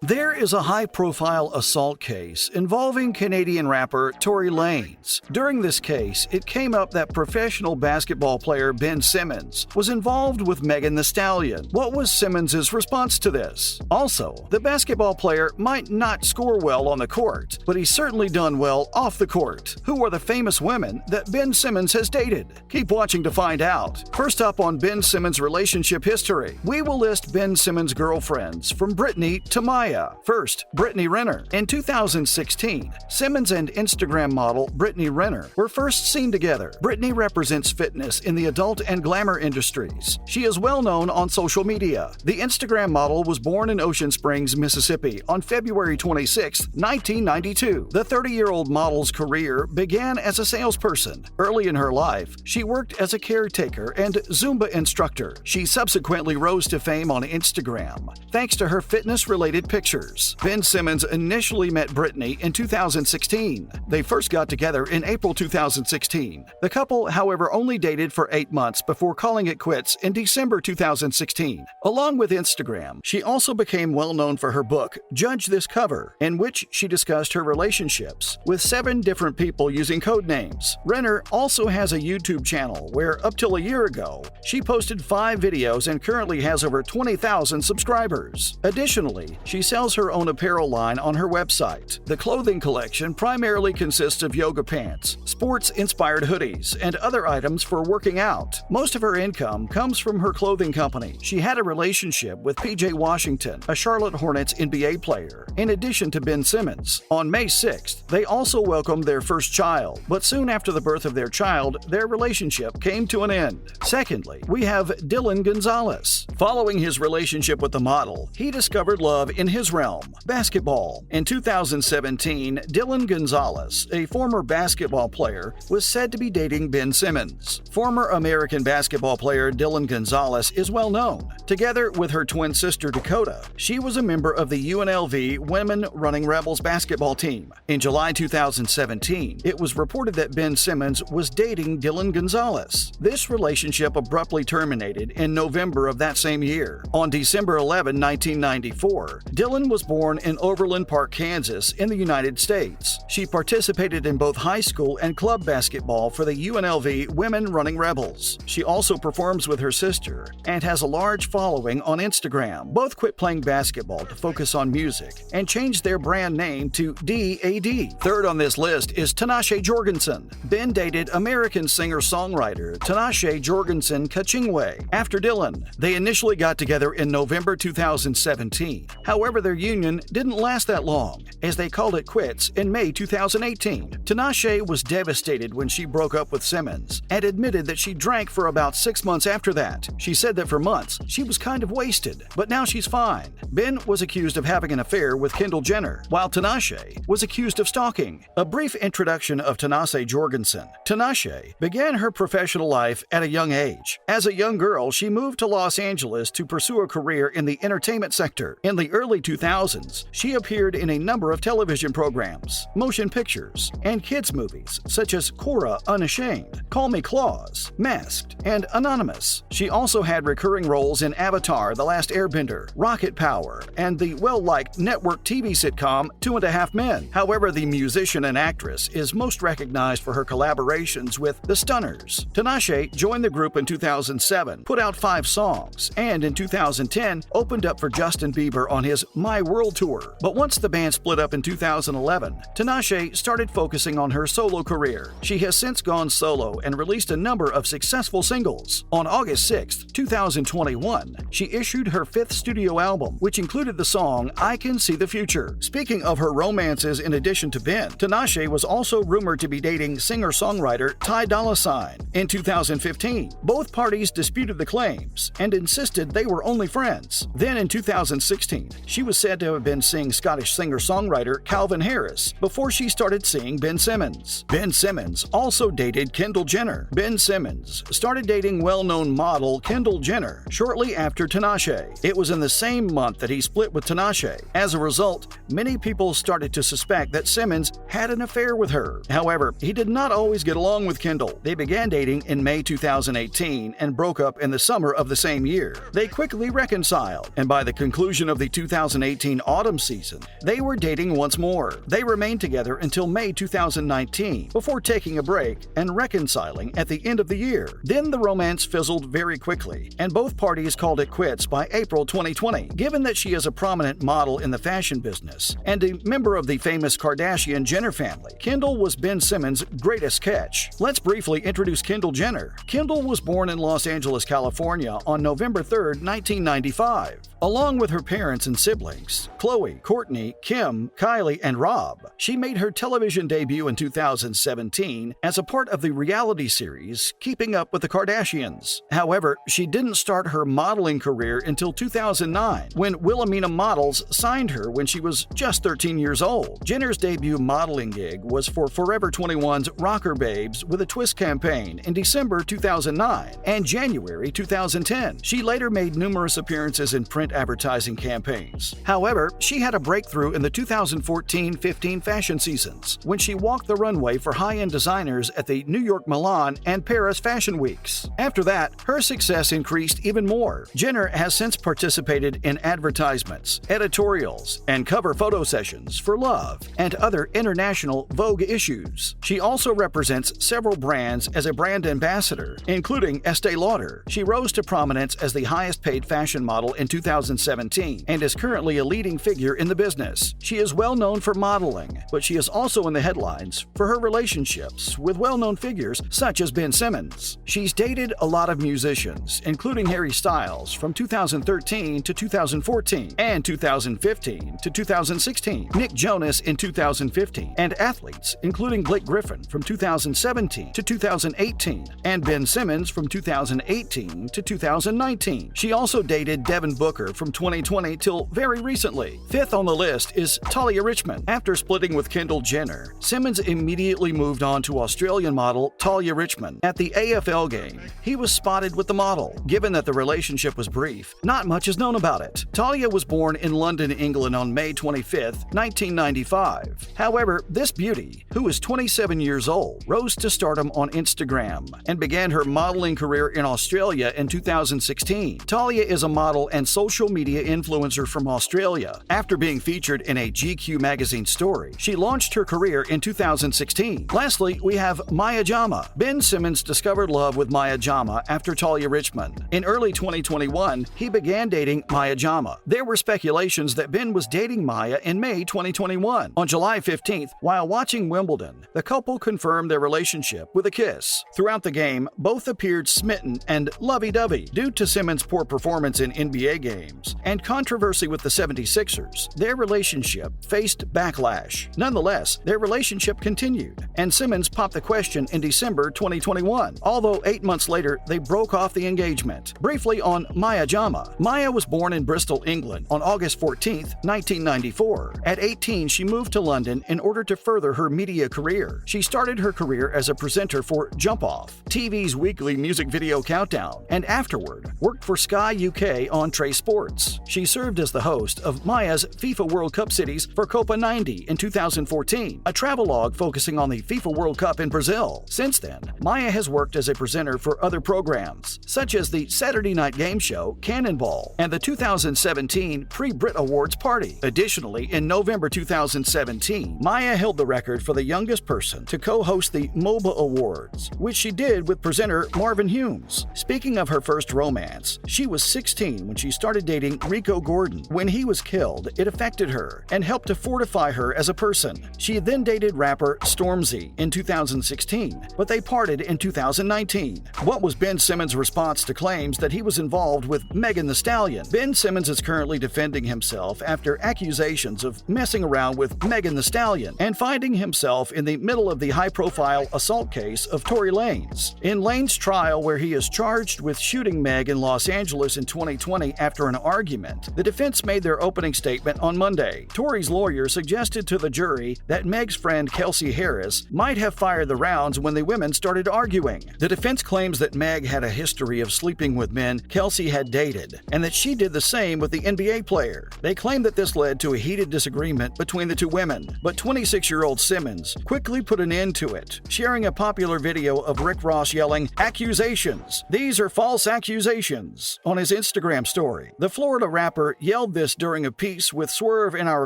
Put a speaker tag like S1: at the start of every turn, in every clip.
S1: There is a high-profile assault case involving Canadian rapper Tory Lanez. During this case, it came up that professional basketball player Ben Simmons was involved with Megan Thee Stallion. What was Simmons' response to this? Also, the basketball player might not score well on the court, but he's certainly done well off the court. Who are the famous women that Ben Simmons has dated? Keep watching to find out. First up on Ben Simmons' relationship history, we will list Ben Simmons' girlfriends from Brittany to Maya. First, Brittany Renner. In 2016, Simmons and Instagram model Brittany Renner were first seen together. Brittany represents fitness in the adult and glamour industries. She is well known on social media. The Instagram model was born in Ocean Springs, Mississippi on February 26, 1992. The 30-year-old model's career began as a salesperson. Early in her life, she worked as a caretaker and Zumba instructor. She subsequently rose to fame on Instagram, thanks to her fitness-related pictures. Ben Simmons initially met Brittany in 2016. They first got together in April 2016. The couple, however, only dated for 8 months before calling it quits in December 2016. Along with Instagram, she also became well known for her book, Judge This Cover, in which she discussed her relationships with 7 different people using code names. Renner also has a YouTube channel where, up till a year ago, she posted 5 videos and currently has over 20,000 subscribers. Additionally, she sells her own apparel line on her website. The clothing collection primarily consists of yoga pants, sports-inspired hoodies, and other items for working out. Most of her income comes from her clothing company. She had a relationship with PJ Washington, a Charlotte Hornets NBA player, in addition to Ben Simmons. On May 6th, they also welcomed their first child, but soon after the birth of their child, their relationship came to an end. Secondly, we have Dylan Gonzalez. Following his relationship with the model, he discovered love in his realm, basketball. In 2017, Dylan Gonzalez, a former basketball player, was said to be dating Ben Simmons. Former American basketball player Dylan Gonzalez is well known. Together with her twin sister Dakota, she was a member of the UNLV Women Running Rebels basketball team. In July 2017, it was reported that Ben Simmons was dating Dylan Gonzalez. This relationship abruptly terminated in November of that same year. On December 11, 1994, Dylan was born in Overland Park, Kansas, in the United States. She participated in both high school and club basketball for the UNLV Women Running Rebels. She also performs with her sister and has a large following on Instagram. Both quit playing basketball to focus on music and changed their brand name to DAD. Third on this list is Tinashe Jorgensen. Ben dated American singer-songwriter Tinashe Jorgensen Kachingwe after Dylan. They initially got together in November 2017. However, their union didn't last that long, as they called it quits in May 2018. Tinashe was devastated when she broke up with Simmons and admitted that she drank for about 6 months after that. She said that for months she was kind of wasted, but now she's fine. Ben was accused of having an affair with Kendall Jenner, while Tinashe was accused of stalking. A brief introduction of Tinashe Jorgensen. Tinashe began her professional life at a young age. As a young girl, she moved to Los Angeles to pursue a career in the entertainment sector. In the early 2000s, she appeared in a number of television programs, motion pictures, and kids' movies such as Cora Unashamed, Call Me Claus, Masked, and Anonymous. She also had recurring roles in Avatar: The Last Airbender, Rocket Power, and the well-liked network TV sitcom 2.5 Men. However, the musician and actress is most recognized for her collaborations with The Stunners. Tinashe joined the group in 2007, put out 5 songs, and in 2010 opened up for Justin Bieber on his My World Tour. But once the band split up in 2011, Tinashe started focusing on her solo career. She has since gone solo and released a number of successful singles. On August 6, 2021, she issued her 5th studio album, which included the song I Can See the Future. Speaking of her romances in addition to Ben, Tinashe was also rumored to be dating singer-songwriter Ty Dolla $ign. In 2015, both parties disputed the claims and insisted they were only friends. Then in 2016, she was said to have been seeing Scottish singer-songwriter Calvin Harris before she started seeing Ben Simmons. Ben Simmons also dated Kendall Jenner. Ben Simmons started dating well-known model Kendall Jenner shortly after Tinashe. It was in the same month that he split with Tinashe. As a result, many people started to suspect that Simmons had an affair with her. However, he did not always get along with Kendall. They began dating in May 2018 and broke up in the summer of the same year. They quickly reconciled, and by the conclusion of the 2018 autumn season, they were dating once more. They remained together until May 2019 before taking a break and reconciling at the end of the year. Then the romance fizzled very quickly, and both parties called it quits by April 2020. Given that she is a prominent model in the fashion business and a member of the famous Kardashian-Jenner family, Kendall was Ben Simmons' greatest catch. Let's briefly introduce Kendall Jenner. Kendall was born in Los Angeles, California on November 3, 1995. Along with her parents and siblings, Khloe, Kourtney, Kim, Kylie, and Rob, she made her television debut in 2017 as a part of the reality series Keeping Up with the Kardashians. However, she didn't start her modeling career until 2009, when Wilhelmina Models signed her when she was just 13 years old. Jenner's debut modeling gig was for Forever 21's Rocker Babes with a Twist campaign in December 2009 and January 2010. She later made numerous appearances in print advertising campaigns. However, she had a breakthrough in the 2014-15 fashion seasons when she walked the runway for high-end designers at the New York, Milan, and Paris fashion weeks. After that, her success increased even more. Jenner has since participated in advertisements, editorials, and cover photo sessions for Love and other international Vogue issues. She also represents several brands as a brand ambassador, including Estée Lauder. She rose to prominence as the highest-paid fashion model in 2017 and is currently a leading figure in the business. She is well known for modeling, but she is also in the headlines for her relationships with well-known figures such as Ben Simmons. She's dated a lot of musicians, including Harry Styles from 2013 to 2014 and 2015 to 2016, Nick Jonas in 2015, and athletes including Blake Griffin from 2017 to 2018 and Ben Simmons from 2018 to 2019. She also dated Devin Booker from 2020 till very recently. Fifth on the list is Talia Richmond. After splitting with Kendall Jenner, Simmons immediately moved on to Australian model Talia Richmond. At the AFL game, he was spotted with the model. Given that the relationship was brief, not much is known about it. Talia was born in London, England on May 25, 1995. However, this beauty, who is 27 years old, rose to stardom on Instagram and began her modeling career in Australia in 2016. Talia is a model and social media influencer from Australia. After being featured in a GQ magazine story, she launched her career in 2016. Lastly, we have Maya Jama. Ben Simmons discovered love with Maya Jama after Talia Richmond. In early 2021, he began dating Maya Jama. There were speculations that Ben was dating Maya in May 2021. On July 15th, while watching Wimbledon, the couple confirmed their relationship with a kiss. Throughout the game, both appeared smitten and lovey-dovey. Due to Simmons' poor performance in NBA games and controversy with the 76ers, their relationship faced backlash. Nonetheless, their relationship continued, and Simmons popped the question in December 2021, although 8 months later, they broke off the engagement. Briefly on Maya Jama. Maya was born in Bristol, England on August 14, 1994. At 18, she moved to London in order to further her media career. She started her career as a presenter for Jump Off, TV's weekly music video countdown, and afterward worked for Sky UK on Trace Sports. She served as the host of Maya's FIFA World Cup cities for Copa 90 in 2014, a travelogue focusing on the FIFA World Cup in Brazil. Since then, Maya has worked as a presenter for other programs, such as the Saturday night game show Cannonball and the 2017 Pre-Brit Awards party. Additionally, in November 2017, Maya held the record for the youngest person to co-host the MOBA Awards, which she did with presenter Marvin Humes. Speaking of her first romance, she was 16 when she started dating Rico Gordon. When he was killed, it affected her and helped to fortify her as a person. She then dated rapper Stormzy in 2016, but they parted in 2019. What was Ben Simmons' response to claims that he was involved with Megan Thee Stallion? Ben Simmons is currently defending himself after accusations of messing around with Megan Thee Stallion and finding himself in the middle of the high-profile assault case of Tory Lanez. In Lanez's trial, where he is charged with shooting Meg in Los Angeles in 2020 after over an argument, the defense made their opening statement on Monday. Tory's lawyer suggested to the jury that Meg's friend Kelsey Harris might have fired the rounds when the women started arguing. The defense claims that Meg had a history of sleeping with men Kelsey had dated, and that she did the same with the NBA player. They claim that this led to a heated disagreement between the two women, but 26-year-old Simmons quickly put an end to it, sharing a popular video of Rick Ross yelling, "Accusations! These are false accusations!" on his Instagram story. The Florida rapper yelled this during a piece with Swerve in Our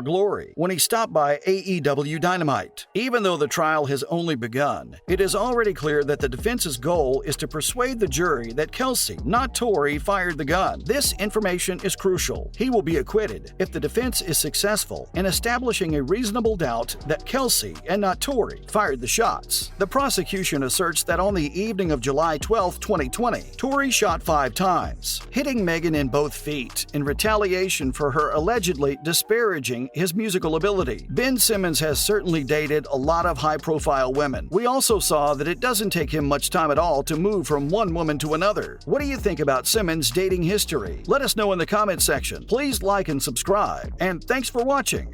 S1: Glory when he stopped by AEW Dynamite. Even though the trial has only begun, it is already clear that the defense's goal is to persuade the jury that Kelsey, not Tory, fired the gun. This information is crucial. He will be acquitted if the defense is successful in establishing a reasonable doubt that Kelsey, and not Tory, fired the shots. The prosecution asserts that on the evening of July 12, 2020, Tory shot 5 times, hitting Megan in both feet in retaliation for her allegedly disparaging his musical ability. Ben Simmons has certainly dated a lot of high-profile women. We also saw that it doesn't take him much time at all to move from one woman to another. What do you think about Simmons' dating history? Let us know in the comments section. Please like and subscribe, and thanks for watching.